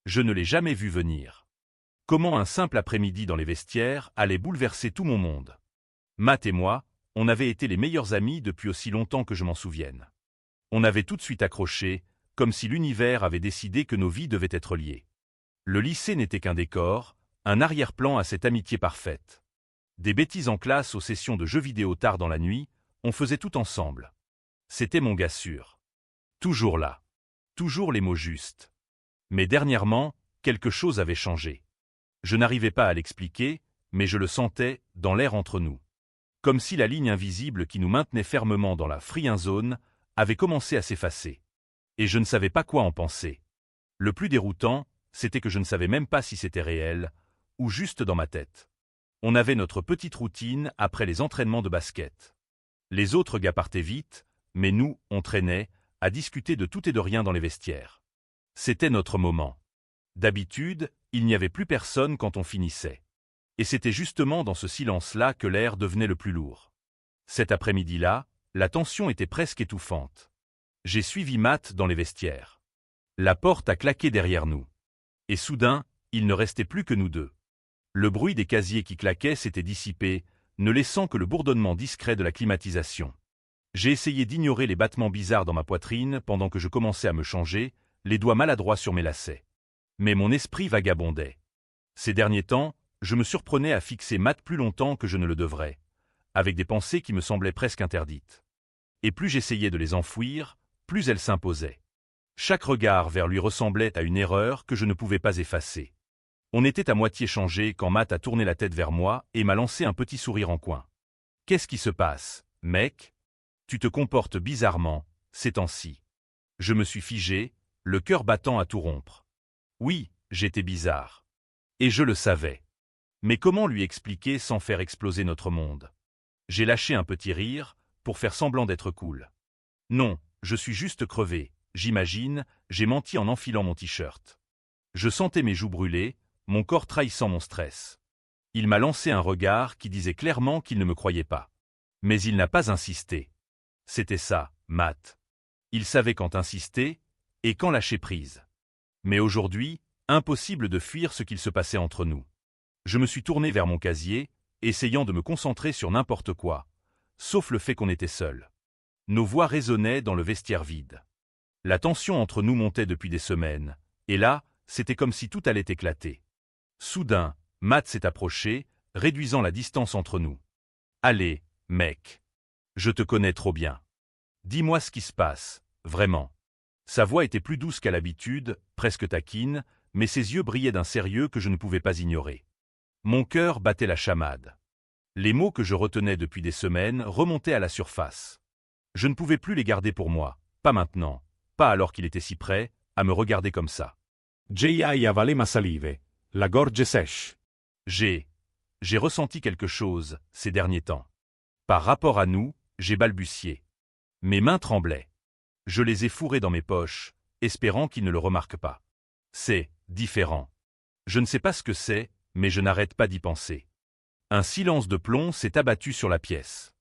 Je ne l'ai jamais vu venir. Comment un simple après-midi dans les vestiaires allait bouleverser tout mon monde. Matt et moi, on avait été les meilleurs amis depuis aussi longtemps que je m'en souvienne. On avait tout de suite accroché, comme si l'univers avait décidé que nos vies devaient être liées. Le lycée n'était qu'un décor, un arrière-plan à cette amitié parfaite. Des bêtises en classe aux sessions de jeux vidéo tard dans la nuit, on faisait tout ensemble. C'était mon gars sûr. Toujours là. Toujours les mots justes. Mais dernièrement, quelque chose avait changé. Je n'arrivais pas à l'expliquer, mais je le sentais, dans l'air entre nous. Comme si la ligne invisible qui nous maintenait fermement dans la friend zone avait commencé à s'effacer. Et je ne savais pas quoi en penser. Le plus déroutant, c'était que je ne savais même pas si c'était réel, ou juste dans ma tête. On avait notre petite routine après les entraînements de basket. Les autres gars partaient vite, mais nous, on traînait, à discuter de tout et de rien dans les vestiaires. C'était notre moment. D'habitude, il n'y avait plus personne quand on finissait. Et c'était justement dans ce silence-là que l'air devenait le plus lourd. Cet après-midi-là, la tension était presque étouffante. J'ai suivi Matt dans les vestiaires. La porte a claqué derrière nous. Et soudain, il ne restait plus que nous deux. Le bruit des casiers qui claquaient s'était dissipé, ne laissant que le bourdonnement discret de la climatisation. J'ai essayé d'ignorer les battements bizarres dans ma poitrine pendant que je commençais à me changer, les doigts maladroits sur mes lacets. Mais mon esprit vagabondait. Ces derniers temps, je me surprenais à fixer Matt plus longtemps que je ne le devrais, avec des pensées qui me semblaient presque interdites. Et plus j'essayais de les enfouir, plus elles s'imposaient. Chaque regard vers lui ressemblait à une erreur que je ne pouvais pas effacer. On était à moitié changé quand Matt a tourné la tête vers moi et m'a lancé un petit sourire en coin. « Qu'est-ce qui se passe, mec ? Tu te comportes bizarrement, ces temps-ci. » Je me suis figé, le cœur battant à tout rompre. Oui, j'étais bizarre. Et je le savais. Mais comment lui expliquer sans faire exploser notre monde? J'ai lâché un petit rire, pour faire semblant d'être cool. Non, je suis juste crevé, j'imagine, j'ai menti en enfilant mon t-shirt. Je sentais mes joues brûler, mon corps trahissant mon stress. Il m'a lancé un regard qui disait clairement qu'il ne me croyait pas. Mais il n'a pas insisté. C'était ça, Matt. Il savait quand insister, et quand lâcher prise. Mais aujourd'hui, impossible de fuir ce qu'il se passait entre nous. Je me suis tourné vers mon casier, essayant de me concentrer sur n'importe quoi, sauf le fait qu'on était seuls. Nos voix résonnaient dans le vestiaire vide. La tension entre nous montait depuis des semaines, et là, c'était comme si tout allait éclater. Soudain, Matt s'est approché, réduisant la distance entre nous. « Allez, mec. Je te connais trop bien. Dis-moi ce qui se passe, vraiment. » Sa voix était plus douce qu'à l'habitude, presque taquine, mais ses yeux brillaient d'un sérieux que je ne pouvais pas ignorer. Mon cœur battait la chamade. Les mots que je retenais depuis des semaines remontaient à la surface. Je ne pouvais plus les garder pour moi, pas maintenant, pas alors qu'il était si prêt, à me regarder comme ça. J.I. avalé ma salive, la gorge sèche. J'ai ressenti quelque chose, ces derniers temps. Par rapport à nous, j'ai balbutié. Mes mains tremblaient. Je les ai fourrées dans mes poches, espérant qu'ils ne le remarquent pas. C'est différent. Je ne sais pas ce que c'est, mais je n'arrête pas d'y penser. Un silence de plomb s'est abattu sur la pièce.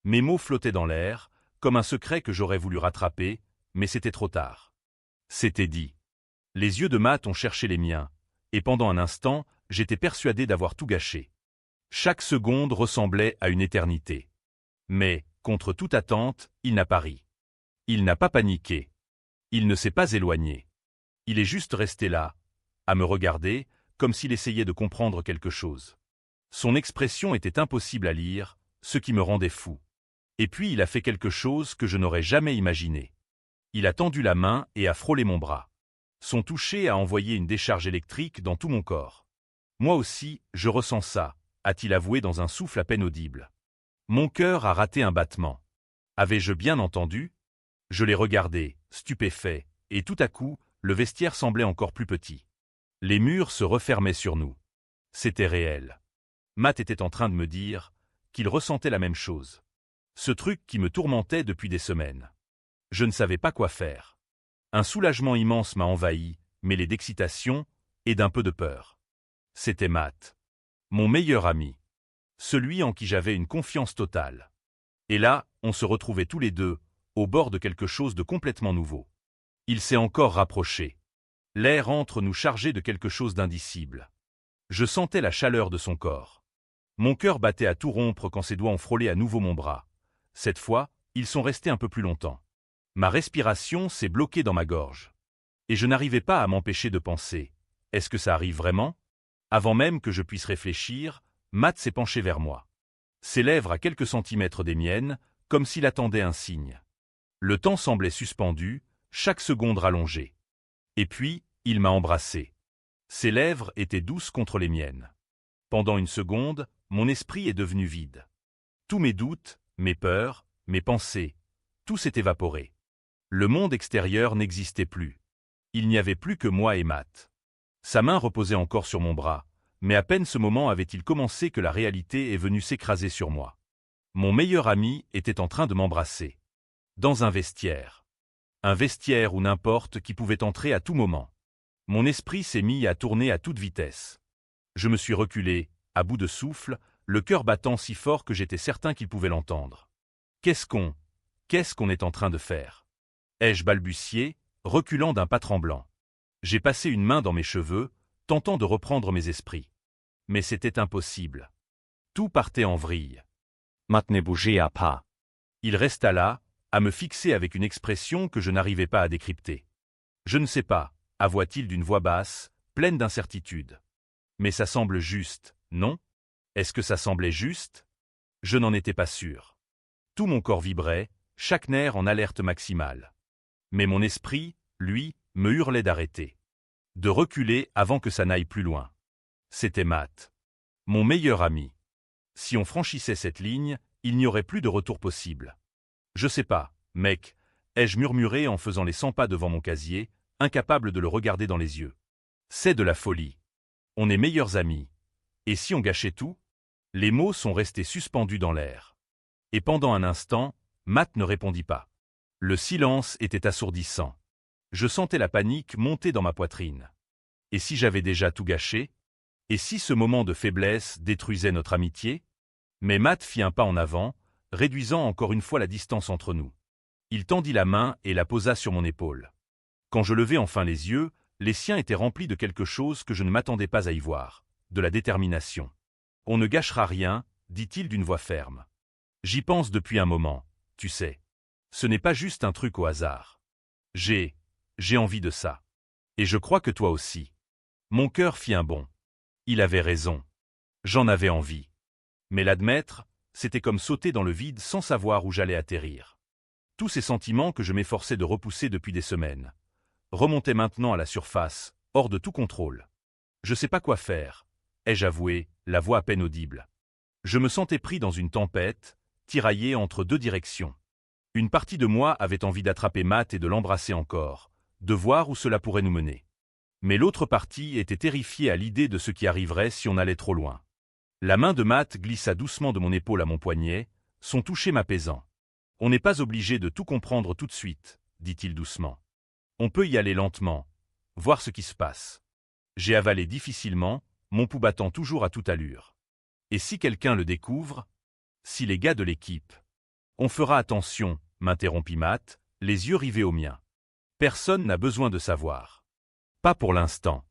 Mes mots flottaient dans l'air, comme un secret que j'aurais voulu rattraper, mais c'était trop tard. C'était dit. Les yeux de Matt ont cherché les miens, et pendant un instant, j'étais persuadé d'avoir tout gâché. Chaque seconde ressemblait à une éternité. Mais, contre toute attente, il n'a pas ri. Il n'a pas paniqué. Il ne s'est pas éloigné. Il est juste resté là, à me regarder, comme s'il essayait de comprendre quelque chose. Son expression était impossible à lire, ce qui me rendait fou. Et puis il a fait quelque chose que je n'aurais jamais imaginé. Il a tendu la main et a frôlé mon bras. Son toucher a envoyé une décharge électrique dans tout mon corps. Moi aussi, je ressens ça, a-t-il avoué dans un souffle à peine audible. Mon cœur a raté un battement. Avais-je bien entendu? Je l'ai regardé, stupéfait, et tout à coup, le vestiaire semblait encore plus petit. Les murs se refermaient sur nous. C'était réel. Matt était en train de me dire qu'il ressentait la même chose. Ce truc qui me tourmentait depuis des semaines. Je ne savais pas quoi faire. Un soulagement immense m'a envahi, mêlé d'excitation et d'un peu de peur. C'était Matt. Mon meilleur ami. Celui en qui j'avais une confiance totale. Et là, on se retrouvait tous les deux, au bord de quelque chose de complètement nouveau. Il s'est encore rapproché. L'air entre nous chargé de quelque chose d'indicible. Je sentais la chaleur de son corps. Mon cœur battait à tout rompre quand ses doigts ont frôlé à nouveau mon bras. Cette fois, ils sont restés un peu plus longtemps. Ma respiration s'est bloquée dans ma gorge. Et je n'arrivais pas à m'empêcher de penser. Est-ce que ça arrive vraiment? Avant même que je puisse réfléchir, Matt s'est penché vers moi. Ses lèvres à quelques centimètres des miennes, comme s'il attendait un signe. Le temps semblait suspendu, chaque seconde rallongée. Et puis, il m'a embrassé. Ses lèvres étaient douces contre les miennes. Pendant une seconde, mon esprit est devenu vide. Tous mes doutes, mes peurs, mes pensées, tout s'est évaporé. Le monde extérieur n'existait plus. Il n'y avait plus que moi et Matt. Sa main reposait encore sur mon bras, mais à peine ce moment avait-il commencé que la réalité est venue s'écraser sur moi. Mon meilleur ami était en train de m'embrasser. Dans un vestiaire. Un vestiaire où n'importe qui pouvait entrer à tout moment. Mon esprit s'est mis à tourner à toute vitesse. Je me suis reculé, à bout de souffle, le cœur battant si fort que j'étais certain qu'il pouvait l'entendre. Qu'est-ce qu'on est en train de faire? Ai-je balbutié, reculant d'un pas tremblant. J'ai passé une main dans mes cheveux, tentant de reprendre mes esprits. Mais c'était impossible. Tout partait en vrille. Matt ne bougea pas. Il resta là, à me fixer avec une expression que je n'arrivais pas à décrypter. Je ne sais pas, avoua-t-il d'une voix basse, pleine d'incertitude. Mais ça semble juste, non? Est-ce que ça semblait juste? Je n'en étais pas sûr. Tout mon corps vibrait, chaque nerf en alerte maximale. Mais mon esprit, lui, me hurlait d'arrêter. De reculer avant que ça n'aille plus loin. C'était Matt. Mon meilleur ami. Si on franchissait cette ligne, il n'y aurait plus de retour possible. Je sais pas, mec, ai-je murmuré en faisant les 100 pas devant mon casier, incapable de le regarder dans les yeux. C'est de la folie. On est meilleurs amis. Et si on gâchait tout? Les mots sont restés suspendus dans l'air. Et pendant un instant, Matt ne répondit pas. Le silence était assourdissant. Je sentais la panique monter dans ma poitrine. Et si j'avais déjà tout gâché? Et si ce moment de faiblesse détruisait notre amitié? Mais Matt fit un pas en avant, réduisant encore une fois la distance entre nous. Il tendit la main et la posa sur mon épaule. Quand je levai enfin les yeux, les siens étaient remplis de quelque chose que je ne m'attendais pas à y voir, de la détermination. « On ne gâchera rien », dit-il d'une voix ferme. « J'y pense depuis un moment, tu sais. Ce n'est pas juste un truc au hasard. J'ai envie de ça. Et je crois que toi aussi. » Mon cœur fit un bond. Il avait raison. J'en avais envie. Mais l'admettre, c'était comme sauter dans le vide sans savoir où j'allais atterrir. Tous ces sentiments que je m'efforçais de repousser depuis des semaines remontaient maintenant à la surface, hors de tout contrôle. Je sais pas quoi faire, ai-je avoué, la voix à peine audible. Je me sentais pris dans une tempête, tiraillé entre deux directions. Une partie de moi avait envie d'attraper Matt et de l'embrasser encore, de voir où cela pourrait nous mener. Mais l'autre partie était terrifiée à l'idée de ce qui arriverait si on allait trop loin. La main de Matt glissa doucement de mon épaule à mon poignet, son toucher m'apaisant. « On n'est pas obligé de tout comprendre tout de suite, » dit-il doucement. « On peut y aller lentement, voir ce qui se passe. » J'ai avalé difficilement, mon pouls battant toujours à toute allure. Et si quelqu'un le découvre? Si les gars de l'équipe? On fera attention, m'interrompit Matt, les yeux rivés aux miens. Personne n'a besoin de savoir. Pas pour l'instant.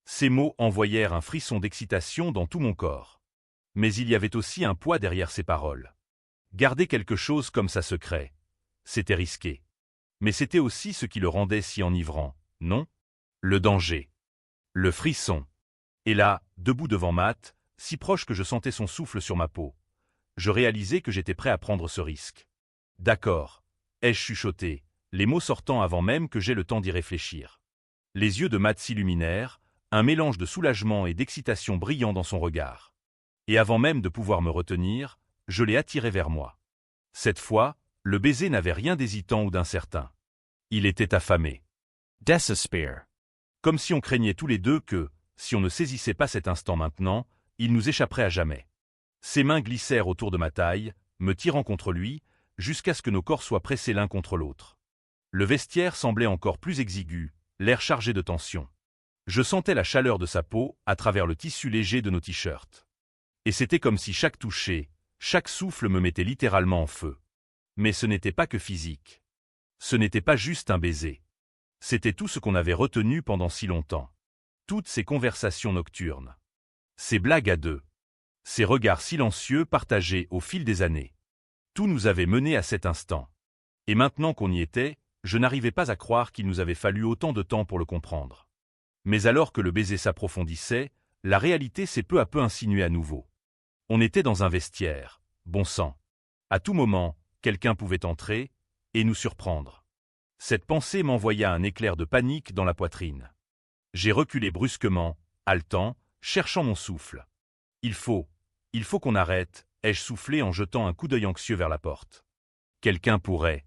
Ces mots envoyèrent un frisson d'excitation dans tout mon corps. Mais il y avait aussi un poids derrière ces paroles. Garder quelque chose comme ça secret, c'était risqué. Mais c'était aussi ce qui le rendait si enivrant, non? Le danger. Le frisson. Et là, debout devant Matt, si proche que je sentais son souffle sur ma peau, je réalisais que j'étais prêt à prendre ce risque. D'accord, ai-je chuchoté, les mots sortant avant même que j'aie le temps d'y réfléchir. Les yeux de Matt s'illuminèrent, un mélange de soulagement et d'excitation brillant dans son regard. Et avant même de pouvoir me retenir, je l'ai attiré vers moi. Cette fois, le baiser n'avait rien d'hésitant ou d'incertain. Il était affamé. Desespear. Comme si on craignait tous les deux que, si on ne saisissait pas cet instant maintenant, il nous échapperait à jamais. Ses mains glissèrent autour de ma taille, me tirant contre lui, jusqu'à ce que nos corps soient pressés l'un contre l'autre. Le vestiaire semblait encore plus exigu, l'air chargé de tension. Je sentais la chaleur de sa peau à travers le tissu léger de nos t-shirts. Et c'était comme si chaque toucher, chaque souffle me mettait littéralement en feu. Mais ce n'était pas que physique. Ce n'était pas juste un baiser. C'était tout ce qu'on avait retenu pendant si longtemps. Toutes ces conversations nocturnes. Ces blagues à deux. Ces regards silencieux partagés au fil des années. Tout nous avait menés à cet instant. Et maintenant qu'on y était, je n'arrivais pas à croire qu'il nous avait fallu autant de temps pour le comprendre. Mais alors que le baiser s'approfondissait, la réalité s'est peu à peu insinuée à nouveau. On était dans un vestiaire, bon sang. À tout moment, quelqu'un pouvait entrer et nous surprendre. Cette pensée m'envoya un éclair de panique dans la poitrine. J'ai reculé brusquement, haletant, cherchant mon souffle. Il faut qu'on arrête, ai-je soufflé en jetant un coup d'œil anxieux vers la porte. Quelqu'un pourrait.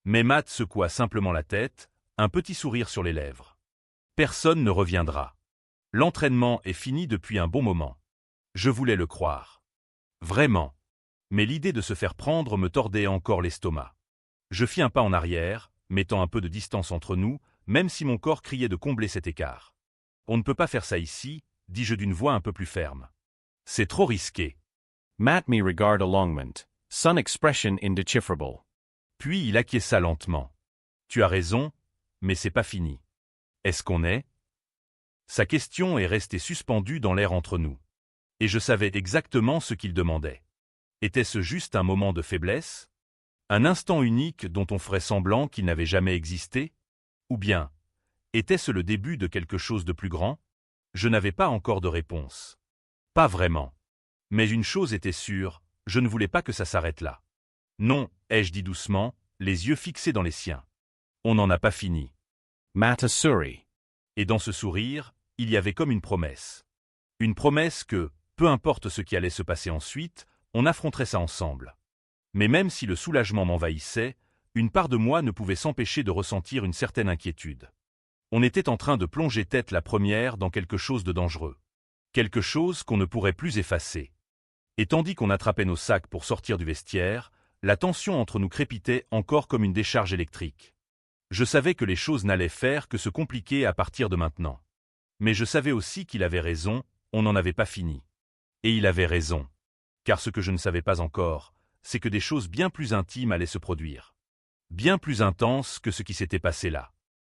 Mais Matt secoua simplement la tête, un petit sourire sur les lèvres. Personne ne reviendra. L'entraînement est fini depuis un bon moment. Je voulais le croire. Vraiment. Mais l'idée de se faire prendre me tordait encore l'estomac. Je fis un pas en arrière, mettant un peu de distance entre nous, même si mon corps criait de combler cet écart. On ne peut pas faire ça ici, dis-je d'une voix un peu plus ferme. C'est trop risqué. Matt me regard alongment, son expression indecipherable. Puis il acquiesça lentement. Tu as raison, mais c'est pas fini. Est-ce qu'on est? Sa question est restée suspendue dans l'air entre nous. Et je savais exactement ce qu'il demandait. Était-ce juste un moment de faiblesse? Un instant unique dont on ferait semblant qu'il n'avait jamais existé? Ou bien, était-ce le début de quelque chose de plus grand? Je n'avais pas encore de réponse. Pas vraiment. Mais une chose était sûre, je ne voulais pas que ça s'arrête là. Non, ai-je dit doucement, les yeux fixés dans les siens. On n'en a pas fini. Matt a souris. Et dans ce sourire, il y avait comme une promesse. Une promesse que, peu importe ce qui allait se passer ensuite, on affronterait ça ensemble. Mais même si le soulagement m'envahissait, une part de moi ne pouvait s'empêcher de ressentir une certaine inquiétude. On était en train de plonger tête la première dans quelque chose de dangereux. Quelque chose qu'on ne pourrait plus effacer. Et tandis qu'on attrapait nos sacs pour sortir du vestiaire, la tension entre nous crépitait encore comme une décharge électrique. Je savais que les choses n'allaient faire que se compliquer à partir de maintenant. Mais je savais aussi qu'il avait raison, on n'en avait pas fini. Et il avait raison. Car ce que je ne savais pas encore, c'est que des choses bien plus intimes allaient se produire. Bien plus intenses que ce qui s'était passé là.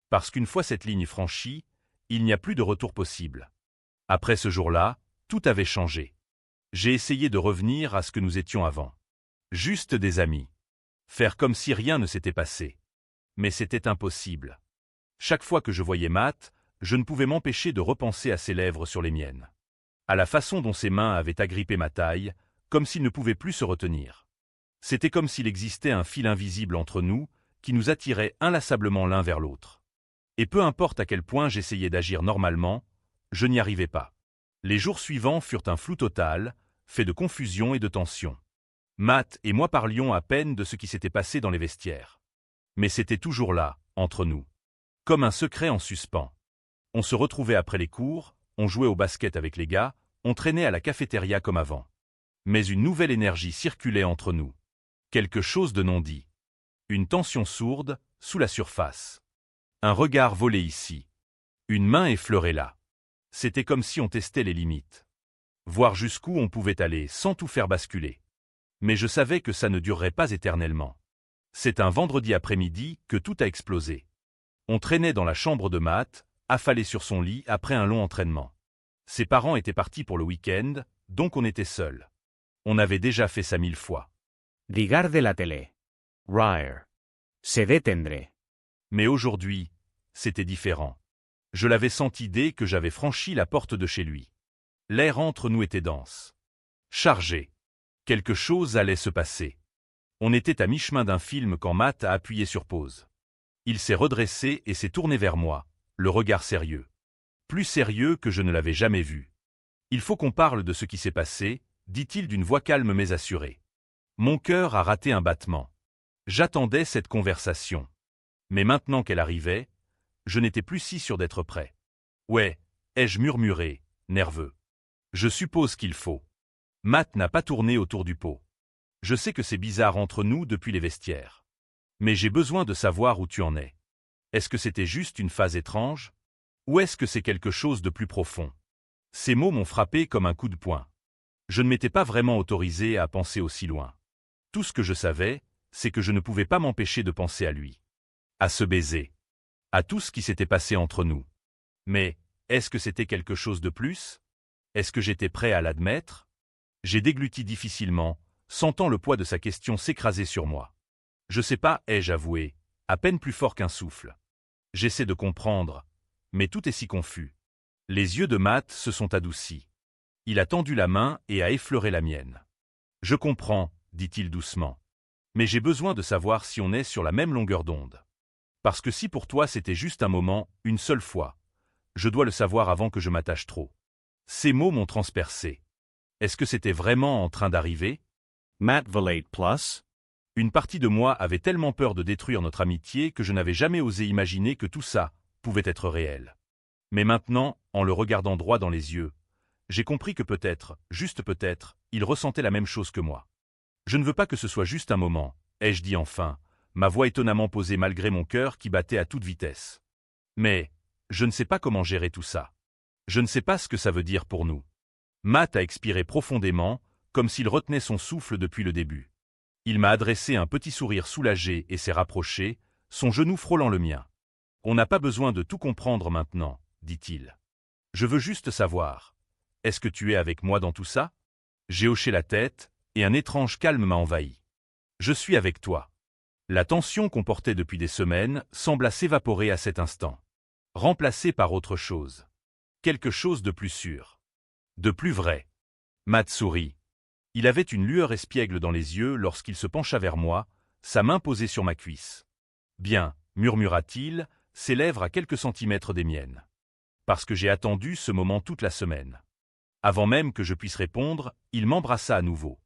Parce qu'une fois cette ligne franchie, il n'y a plus de retour possible. Après ce jour-là, tout avait changé. J'ai essayé de revenir à ce que nous étions avant. Juste des amis. Faire comme si rien ne s'était passé. Mais c'était impossible. Chaque fois que je voyais Matt, je ne pouvais m'empêcher de repenser à ses lèvres sur les miennes. À la façon dont ses mains avaient agrippé ma taille, comme s'il ne pouvait plus se retenir. C'était comme s'il existait un fil invisible entre nous, qui nous attirait inlassablement l'un vers l'autre. Et peu importe à quel point j'essayais d'agir normalement, je n'y arrivais pas. Les jours suivants furent un flou total, fait de confusion et de tension. Matt et moi parlions à peine de ce qui s'était passé dans les vestiaires. Mais c'était toujours là, entre nous. Comme un secret en suspens. On se retrouvait après les cours, on jouait au basket avec les gars, on traînait à la cafétéria comme avant. Mais une nouvelle énergie circulait entre nous. Quelque chose de non dit. Une tension sourde, sous la surface. Un regard volé ici. Une main effleurée là. C'était comme si on testait les limites. Voir jusqu'où on pouvait aller sans tout faire basculer. Mais je savais que ça ne durerait pas éternellement. C'est un vendredi après-midi que tout a explosé. On traînait dans la chambre de Matt, affalé sur son lit après un long entraînement. Ses parents étaient partis pour le week-end, donc on était seuls. On avait déjà fait ça 1000 fois. Regarde la télé. Rire. Se détendrait. Mais aujourd'hui, c'était différent. Je l'avais senti dès que j'avais franchi la porte de chez lui. L'air entre nous était dense. Chargé. Quelque chose allait se passer. On était à mi-chemin d'un film quand Matt a appuyé sur pause. Il s'est redressé et s'est tourné vers moi, le regard sérieux. Plus sérieux que je ne l'avais jamais vu. Il faut qu'on parle de ce qui s'est passé, dit-il d'une voix calme mais assurée. Mon cœur a raté un battement. J'attendais cette conversation. Mais maintenant qu'elle arrivait, je n'étais plus si sûr d'être prêt. Ouais, ai-je murmuré, nerveux. Je suppose qu'il faut. Matt n'a pas tourné autour du pot. Je sais que c'est bizarre entre nous depuis les vestiaires. Mais j'ai besoin de savoir où tu en es. Est-ce que c'était juste une phase étrange? Ou est-ce que c'est quelque chose de plus profond? Ces mots m'ont frappé comme un coup de poing. Je ne m'étais pas vraiment autorisé à penser aussi loin. Tout ce que je savais, c'est que je ne pouvais pas m'empêcher de penser à lui. À ce baiser. à tout ce qui s'était passé entre nous. Mais, est-ce que c'était quelque chose de plus? Est-ce que j'étais prêt à l'admettre? J'ai dégluti difficilement, sentant le poids de sa question s'écraser sur moi. Je sais pas, ai-je avoué, à peine plus fort qu'un souffle. J'essaie de comprendre, mais tout est si confus. Les yeux de Matt se sont adoucis. Il a tendu la main et a effleuré la mienne. Je comprends, dit-il doucement. Mais j'ai besoin de savoir si on est sur la même longueur d'onde. Parce que si pour toi c'était juste un moment, une seule fois, je dois le savoir avant que je m'attache trop. Ces mots m'ont transpercé. Est-ce que c'était vraiment en train d'arriver? Matt Valade Plus? Une partie de moi avait tellement peur de détruire notre amitié que je n'avais jamais osé imaginer que tout ça pouvait être réel. Mais maintenant, en le regardant droit dans les yeux, j'ai compris que peut-être, juste peut-être, il ressentait la même chose que moi. Je ne veux pas que ce soit juste un moment, ai-je dit enfin, ma voix étonnamment posée malgré mon cœur qui battait à toute vitesse. Mais, je ne sais pas comment gérer tout ça. Je ne sais pas ce que ça veut dire pour nous. Matt a expiré profondément, comme s'il retenait son souffle depuis le début. Il m'a adressé un petit sourire soulagé et s'est rapproché, son genou frôlant le mien. On n'a pas besoin de tout comprendre maintenant, dit-il. Je veux juste savoir. Est-ce que tu es avec moi dans tout ça? J'ai hoché la tête, et un étrange calme m'a envahi. Je suis avec toi. La tension qu'on portait depuis des semaines sembla s'évaporer à cet instant. Remplacée par autre chose. Quelque chose de plus sûr. De plus vrai. Matt sourit. Il avait une lueur espiègle dans les yeux lorsqu'il se pencha vers moi, sa main posée sur ma cuisse. Bien, murmura-t-il, ses lèvres à quelques centimètres des miennes. Parce que j'ai attendu ce moment toute la semaine. Avant même que je puisse répondre, il m'embrassa à nouveau.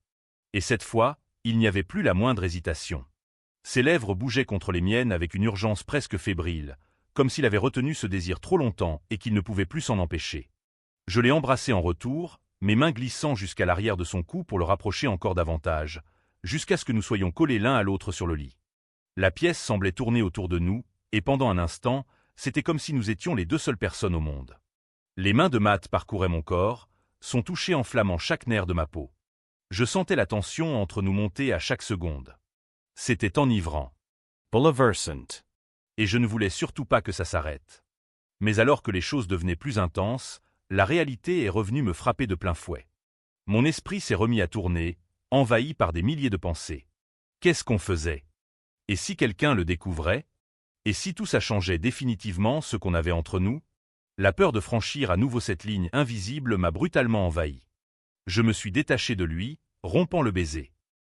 Et cette fois, il n'y avait plus la moindre hésitation. Ses lèvres bougeaient contre les miennes avec une urgence presque fébrile, comme s'il avait retenu ce désir trop longtemps et qu'il ne pouvait plus s'en empêcher. Je l'ai embrassé en retour, mes mains glissant jusqu'à l'arrière de son cou pour le rapprocher encore davantage, jusqu'à ce que nous soyons collés l'un à l'autre sur le lit. La pièce semblait tourner autour de nous, et pendant un instant, c'était comme si nous étions les deux seules personnes au monde. Les mains de Matt parcouraient mon corps, son toucher enflammant chaque nerf de ma peau. Je sentais la tension entre nous monter à chaque seconde. C'était enivrant. Bouleversant. Et je ne voulais surtout pas que ça s'arrête. Mais alors que les choses devenaient plus intenses, la réalité est revenue me frapper de plein fouet. Mon esprit s'est remis à tourner, envahi par des milliers de pensées. Qu'est-ce qu'on faisait? Et si quelqu'un le découvrait? Et si tout ça changeait définitivement ce qu'on avait entre nous? La peur de franchir à nouveau cette ligne invisible m'a brutalement envahi. Je me suis détaché de lui, rompant le baiser.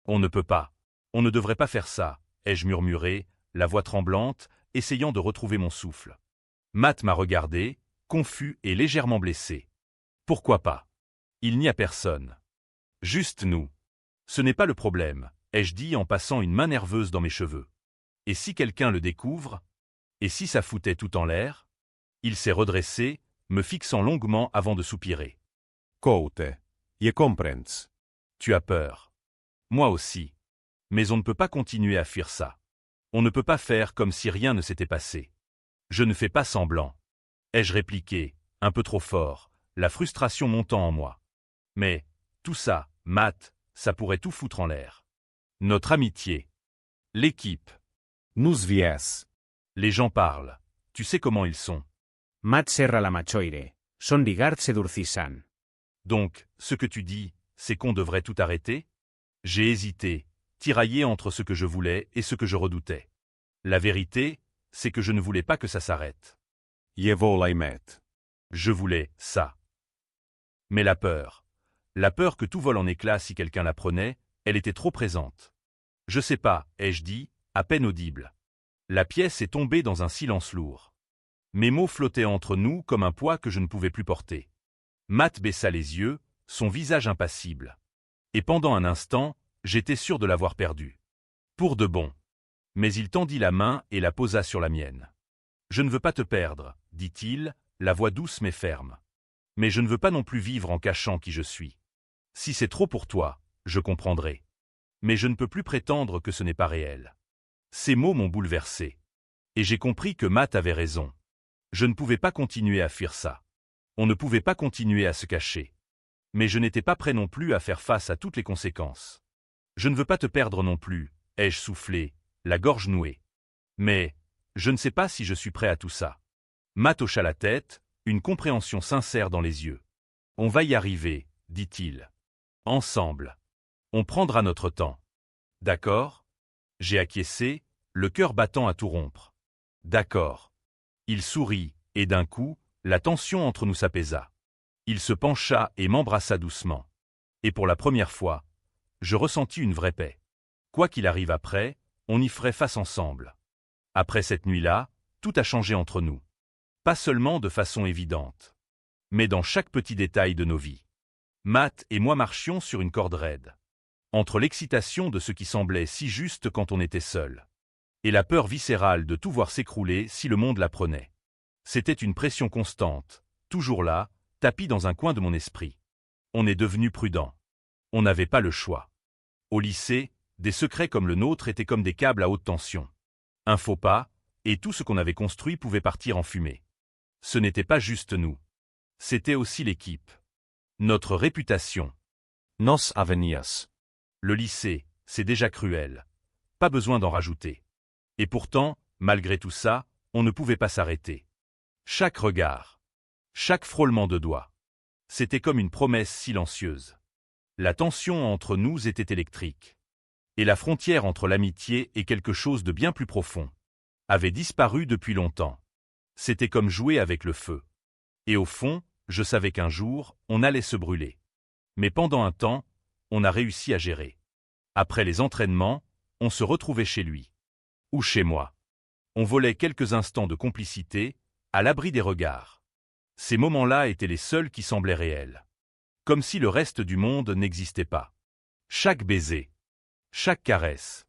On ne peut pas. On ne devrait pas faire ça, ai-je murmuré, la voix tremblante, essayant de retrouver mon souffle. Matt m'a regardé, confus et légèrement blessé. Pourquoi pas? Il n'y a personne. Juste nous. Ce n'est pas le problème, ai-je dit en passant une main nerveuse dans mes cheveux. Et si quelqu'un le découvre? Et si ça foutait tout en l'air? Il s'est redressé, me fixant longuement avant de soupirer. Coute, je comprends. Tu as peur. Moi aussi. Mais on ne peut pas continuer à fuir ça. On ne peut pas faire comme si rien ne s'était passé. Je ne fais pas semblant. Ai-je répliqué, un peu trop fort, la frustration montant en moi. Mais, tout ça, Matt, ça pourrait tout foutre en l'air. Notre amitié. L'équipe. Nous vies. Les gens parlent. Tu sais comment ils sont. Matt serra la machoire. Son digard sedurcisan. Donc, ce que tu dis, c'est qu'on devrait tout arrêter? J'ai hésité, tiraillé entre ce que je voulais et ce que je redoutais. La vérité, c'est que je ne voulais pas que ça s'arrête. Je volai met. Je voulais ça. Mais la peur que tout vole en éclats si quelqu'un la prenait, elle était trop présente. Je sais pas, ai-je dit, à peine audible. La pièce est tombée dans un silence lourd. Mes mots flottaient entre nous comme un poids que je ne pouvais plus porter. Matt baissa les yeux, son visage impassible. Et pendant un instant, j'étais sûr de l'avoir perdu. Pour de bon. Mais il tendit la main et la posa sur la mienne. Je ne veux pas te perdre, dit-il, la voix douce mais ferme. Mais je ne veux pas non plus vivre en cachant qui je suis. Si c'est trop pour toi, je comprendrai. Mais je ne peux plus prétendre que ce n'est pas réel. Ces mots m'ont bouleversé. Et j'ai compris que Matt avait raison. Je ne pouvais pas continuer à fuir ça. On ne pouvait pas continuer à se cacher. Mais je n'étais pas prêt non plus à faire face à toutes les conséquences. Je ne veux pas te perdre non plus, ai-je soufflé, la gorge nouée. Mais, Je ne sais pas si je suis prêt à tout ça. Matt hocha la tête, une compréhension sincère dans les yeux. On va y arriver, dit-il. Ensemble. On prendra notre temps. D'accord? J'ai acquiescé, le cœur battant à tout rompre. D'accord. Il sourit, et d'un coup, la tension entre nous s'apaisa. Il se pencha et m'embrassa doucement. Et pour la première fois, je ressentis une vraie paix. Quoi qu'il arrive après, on y ferait face ensemble. Après cette nuit-là, tout a changé entre nous. Pas seulement de façon évidente, mais dans chaque petit détail de nos vies. Matt et moi marchions sur une corde raide. Entre l'excitation de ce qui semblait si juste quand on était seul, et la peur viscérale de tout voir s'écrouler si le monde la prenait. C'était une pression constante, toujours là, tapie dans un coin de mon esprit. On est devenu prudent. On n'avait pas le choix. Au lycée, des secrets comme le nôtre étaient comme des câbles à haute tension. Un faux pas, et tout ce qu'on avait construit pouvait partir en fumée. Ce n'était pas juste nous. C'était aussi l'équipe. Notre réputation. Nos avenirs. Le lycée, c'est déjà cruel. Pas besoin d'en rajouter. Et pourtant, malgré tout ça, on ne pouvait pas s'arrêter. Chaque regard, chaque frôlement de doigts, c'était comme une promesse silencieuse. La tension entre nous était électrique. Et la frontière entre l'amitié et quelque chose de bien plus profond avait disparu depuis longtemps. C'était comme jouer avec le feu. Et au fond, je savais qu'un jour, on allait se brûler. Mais pendant un temps, on a réussi à gérer. Après les entraînements, on se retrouvait chez lui. Ou chez moi. On volait quelques instants de complicité, à l'abri des regards. Ces moments-là étaient les seuls qui semblaient réels. Comme si le reste du monde n'existait pas. Chaque baiser, chaque caresse,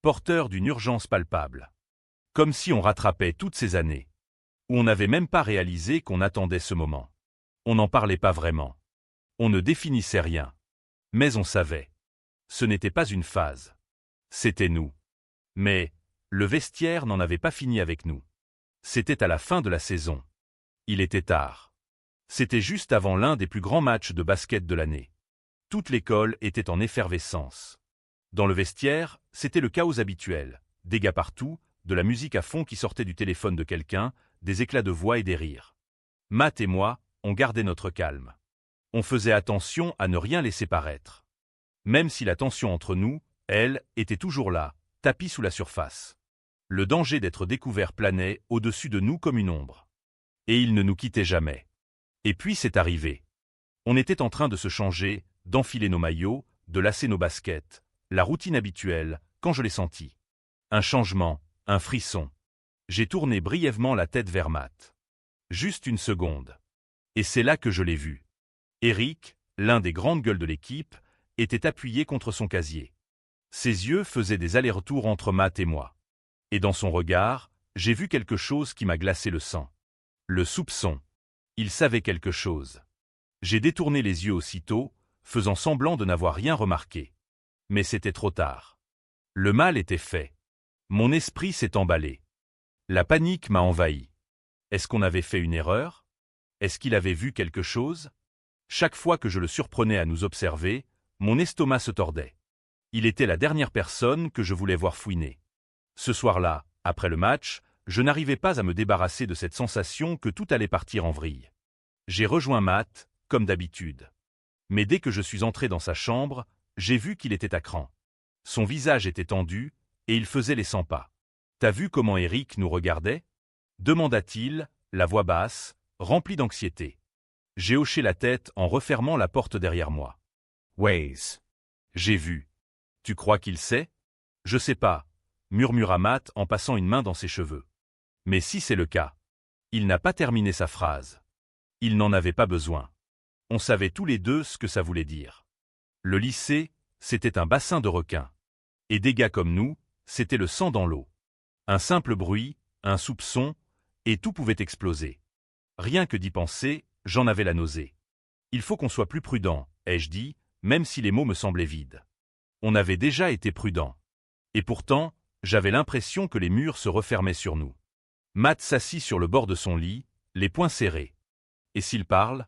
porteur d'une urgence palpable. Comme si on rattrapait toutes ces années, où on n'avait même pas réalisé qu'on attendait ce moment. On n'en parlait pas vraiment. On ne définissait rien. Mais on savait. Ce n'était pas une phase. C'était nous. Mais le vestiaire n'en avait pas fini avec nous. C'était à la fin de la saison. Il était tard. C'était juste avant l'un des plus grands matchs de basket de l'année. Toute l'école était en effervescence. Dans le vestiaire, c'était le chaos habituel. Des gars partout, de la musique à fond qui sortait du téléphone de quelqu'un, des éclats de voix et des rires. Matt et moi, on gardait notre calme. On faisait attention à ne rien laisser paraître. Même si la tension entre nous, elle, était toujours là, tapie sous la surface. Le danger d'être découvert planait au-dessus de nous comme une ombre. Et il ne nous quittait jamais. Et puis c'est arrivé. On était en train de se changer, d'enfiler nos maillots, de lasser nos baskets, la routine habituelle, quand je l'ai senti. Un changement, un frisson. J'ai tourné brièvement la tête vers Matt. Juste une seconde. Et c'est là que je l'ai vu. Eric, l'un des grandes gueules de l'équipe, était appuyé contre son casier. Ses yeux faisaient des allers-retours entre Matt et moi. Et dans son regard, j'ai vu quelque chose qui m'a glacé le sang. Le soupçon. Il savait quelque chose. J'ai détourné les yeux aussitôt, faisant semblant de n'avoir rien remarqué. Mais c'était trop tard. Le mal était fait. Mon esprit s'est emballé. La panique m'a envahi. Est-ce qu'on avait fait une erreur? Est-ce qu'il avait vu quelque chose? Chaque fois que je le surprenais à nous observer, mon estomac se tordait. Il était la dernière personne que je voulais voir fouiner. Ce soir-là, après le match, je n'arrivais pas à me débarrasser de cette sensation que tout allait partir en vrille. J'ai rejoint Matt, comme d'habitude. Mais dès que je suis entré dans sa chambre, j'ai vu qu'il était à cran. Son visage était tendu, et il faisait les 100 pas. « T'as vu comment Eric nous regardait » demanda-t-il, la voix basse, remplie d'anxiété. J'ai hoché la tête en refermant la porte derrière moi. « Waze. J'ai vu. Tu crois qu'il sait ?»« Je sais pas, » murmura Matt en passant une main dans ses cheveux. Mais si c'est le cas. Il n'a pas terminé sa phrase. Il n'en avait pas besoin. On savait tous les deux ce que ça voulait dire. Le lycée, c'était un bassin de requins. Et des gars comme nous, c'était le sang dans l'eau. Un simple bruit, un soupçon, et tout pouvait exploser. Rien que d'y penser, j'en avais la nausée. Il faut qu'on soit plus prudent, ai-je dit, même si les mots me semblaient vides. On avait déjà été prudent. Et pourtant, j'avais l'impression que les murs se refermaient sur nous. Matt s'assit sur le bord de son lit, les poings serrés. Et s'il parle?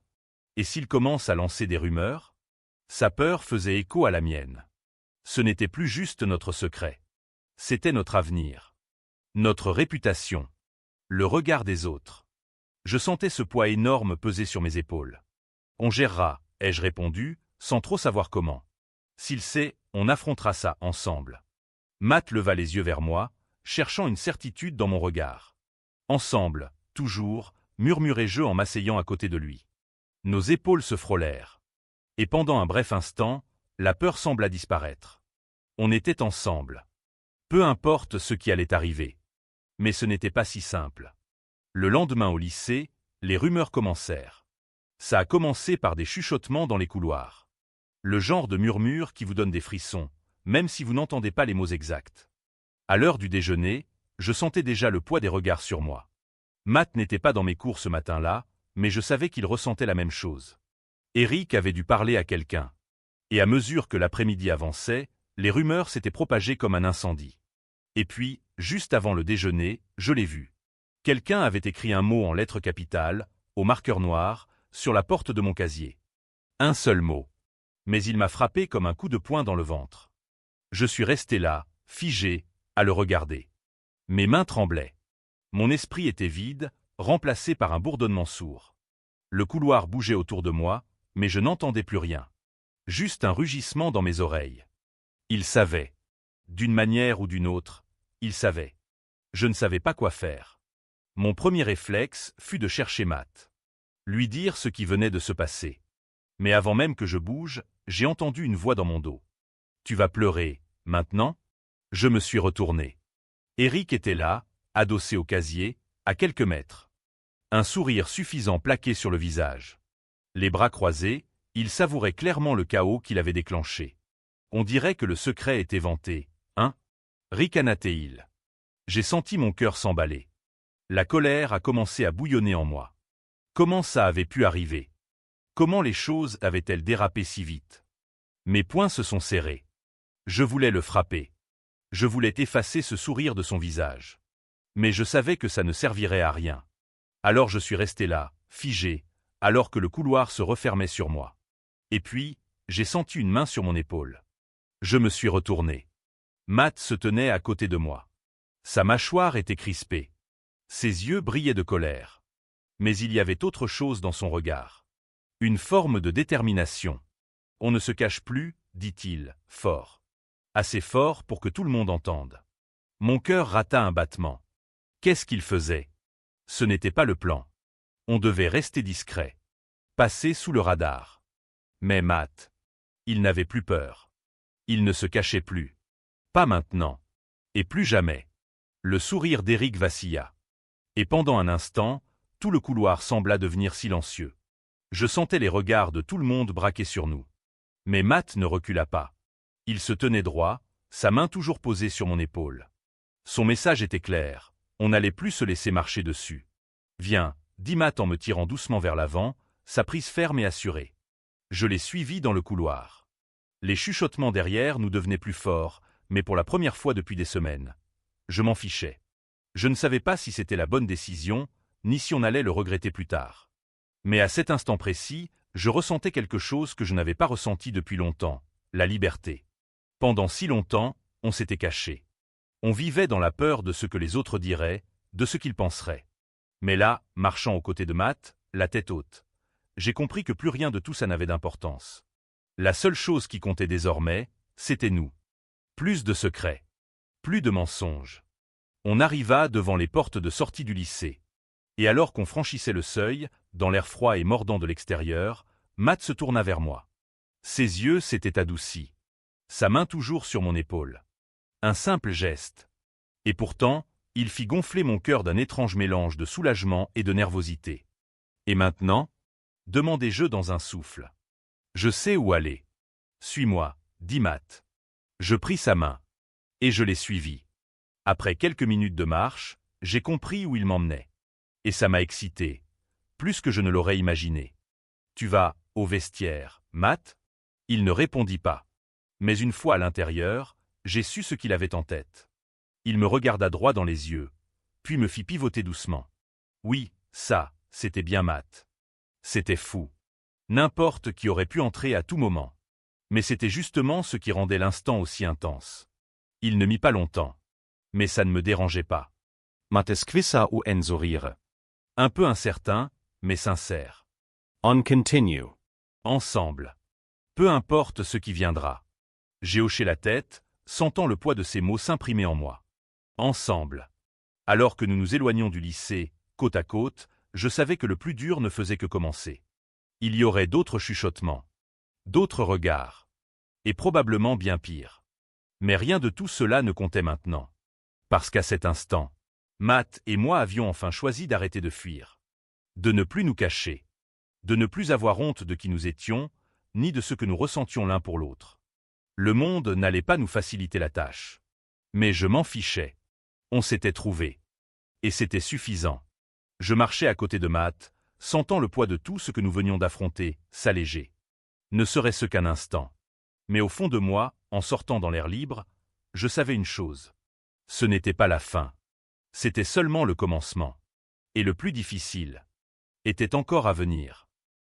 Et s'il commence à lancer des rumeurs? Sa peur faisait écho à la mienne. Ce n'était plus juste notre secret. C'était notre avenir. Notre réputation. Le regard des autres. Je sentais ce poids énorme peser sur mes épaules. On gérera, ai-je répondu, sans trop savoir comment. S'il sait, on affrontera ça ensemble. Matt leva les yeux vers moi, cherchant une certitude dans mon regard. Ensemble, toujours, murmurai-je en m'asseyant à côté de lui. Nos épaules se frôlèrent. Et pendant un bref instant, la peur sembla disparaître. On était ensemble. Peu importe ce qui allait arriver. Mais ce n'était pas si simple. Le lendemain au lycée, les rumeurs commencèrent. Ça a commencé par des chuchotements dans les couloirs. Le genre de murmure qui vous donne des frissons, même si vous n'entendez pas les mots exacts. À l'heure du déjeuner, je sentais déjà le poids des regards sur moi. Matt n'était pas dans mes cours ce matin-là, mais je savais qu'il ressentait la même chose. Eric avait dû parler à quelqu'un. Et à mesure que l'après-midi avançait, les rumeurs s'étaient propagées comme un incendie. Et puis, juste avant le déjeuner, je l'ai vu. Quelqu'un avait écrit un mot en lettres capitales, au marqueur noir, sur la porte de mon casier. Un seul mot. Mais il m'a frappé comme un coup de poing dans le ventre. Je suis resté là, figé, à le regarder. Mes mains tremblaient. Mon esprit était vide, remplacé par un bourdonnement sourd. Le couloir bougeait autour de moi, mais je n'entendais plus rien. Juste un rugissement dans mes oreilles. Il savait. D'une manière ou d'une autre, il savait. Je ne savais pas quoi faire. Mon premier réflexe fut de chercher Matt. Lui dire ce qui venait de se passer. Mais avant même que je bouge, j'ai entendu une voix dans mon dos. « Tu vas pleurer, maintenant ?» Je me suis retourné. Eric était là, adossé au casier, à quelques mètres. Un sourire suffisant plaqué sur le visage. Les bras croisés, il savourait clairement le chaos qu'il avait déclenché. On dirait que le secret était vanté, hein? Ricanatait-il. J'ai senti mon cœur s'emballer. La colère a commencé à bouillonner en moi. Comment ça avait pu arriver? Comment les choses avaient-elles dérapé si vite? Mes poings se sont serrés. Je voulais le frapper. Je voulais effacer ce sourire de son visage. Mais je savais que ça ne servirait à rien. Alors je suis resté là, figé, alors que le couloir se refermait sur moi. Et puis, j'ai senti une main sur mon épaule. Je me suis retourné. Matt se tenait à côté de moi. Sa mâchoire était crispée. Ses yeux brillaient de colère. Mais il y avait autre chose dans son regard. Une forme de détermination. On ne se cache plus, dit-il, fort. Assez fort pour que tout le monde entende. Mon cœur rata un battement. Qu'est-ce qu'il faisait? Ce n'était pas le plan. On devait rester discret. Passer sous le radar. Mais Matt, il n'avait plus peur. Il ne se cachait plus. Pas maintenant. Et plus jamais. Le sourire d'Eric vacilla. Et pendant un instant, tout le couloir sembla devenir silencieux. Je sentais les regards de tout le monde braqués sur nous. Mais Matt ne recula pas. Il se tenait droit, sa main toujours posée sur mon épaule. Son message était clair, on n'allait plus se laisser marcher dessus. « Viens », dit Matt en me tirant doucement vers l'avant, sa prise ferme et assurée. Je l'ai suivi dans le couloir. Les chuchotements derrière nous devenaient plus forts, mais pour la première fois depuis des semaines. Je m'en fichais. Je ne savais pas si c'était la bonne décision, ni si on allait le regretter plus tard. Mais à cet instant précis, je ressentais quelque chose que je n'avais pas ressenti depuis longtemps, la liberté. Pendant si longtemps, on s'était caché. On vivait dans la peur de ce que les autres diraient, de ce qu'ils penseraient. Mais là, marchant aux côtés de Matt, la tête haute, j'ai compris que plus rien de tout ça n'avait d'importance. La seule chose qui comptait désormais, c'était nous. Plus de secrets. Plus de mensonges. On arriva devant les portes de sortie du lycée. Et alors qu'on franchissait le seuil, dans l'air froid et mordant de l'extérieur, Matt se tourna vers moi. Ses yeux s'étaient adoucis. Sa main toujours sur mon épaule. Un simple geste. Et pourtant, il fit gonfler mon cœur d'un étrange mélange de soulagement et de nervosité. « Et maintenant » demandai-je dans un souffle. « Je sais où aller. »« Suis-moi » dit Matt. Je pris sa main. Et je l'ai suivi. Après quelques minutes de marche, j'ai compris où il m'emmenait. Et ça m'a excité, plus que je ne l'aurais imaginé. « Tu vas au vestiaire, Matt ?» Il ne répondit pas. Mais une fois à l'intérieur, j'ai su ce qu'il avait en tête. Il me regarda droit dans les yeux, puis me fit pivoter doucement. Oui, ça, c'était bien Matt. C'était fou. N'importe qui aurait pu entrer à tout moment. Mais c'était justement ce qui rendait l'instant aussi intense. Il ne mit pas longtemps. Mais ça ne me dérangeait pas. Mattes quizza ou enzurire. Un peu incertain, mais sincère. On continue. Ensemble. Peu importe ce qui viendra. J'ai hoché la tête, sentant le poids de ces mots s'imprimer en moi. Ensemble. Alors que nous nous éloignions du lycée, côte à côte, je savais que le plus dur ne faisait que commencer. Il y aurait d'autres chuchotements. D'autres regards. Et probablement bien pire. Mais rien de tout cela ne comptait maintenant. Parce qu'à cet instant, Matt et moi avions enfin choisi d'arrêter de fuir. De ne plus nous cacher. De ne plus avoir honte de qui nous étions, ni de ce que nous ressentions l'un pour l'autre. Le monde n'allait pas nous faciliter la tâche. Mais je m'en fichais. On s'était trouvés. Et c'était suffisant. Je marchais à côté de Matt, sentant le poids de tout ce que nous venions d'affronter s'alléger. Ne serait-ce qu'un instant. Mais au fond de moi, en sortant dans l'air libre, je savais une chose. Ce n'était pas la fin. C'était seulement le commencement. Et le plus difficile était encore à venir.